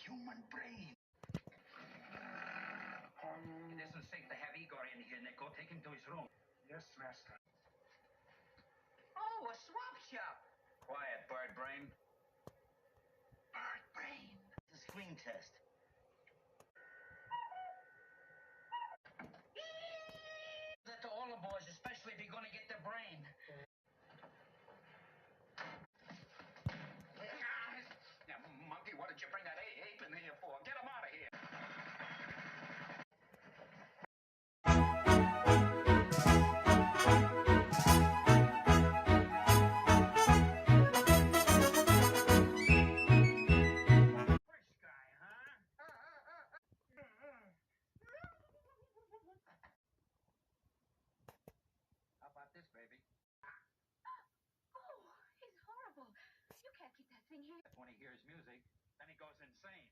human brain. It isn't safe to have Igor in here, Nico. Take him to his room. Yes, master. Oh, a swap shop. Quiet, bird brain. Bird brain. The screen test. That to all the boys, especially if you're going to get the brain. Now, monkey, what did you bring that ape in here for? Get him out of here. Fresh guy, huh? How about this, baby? Oh, he's horrible. You can't keep that thing here. When he hears music, then he goes insane.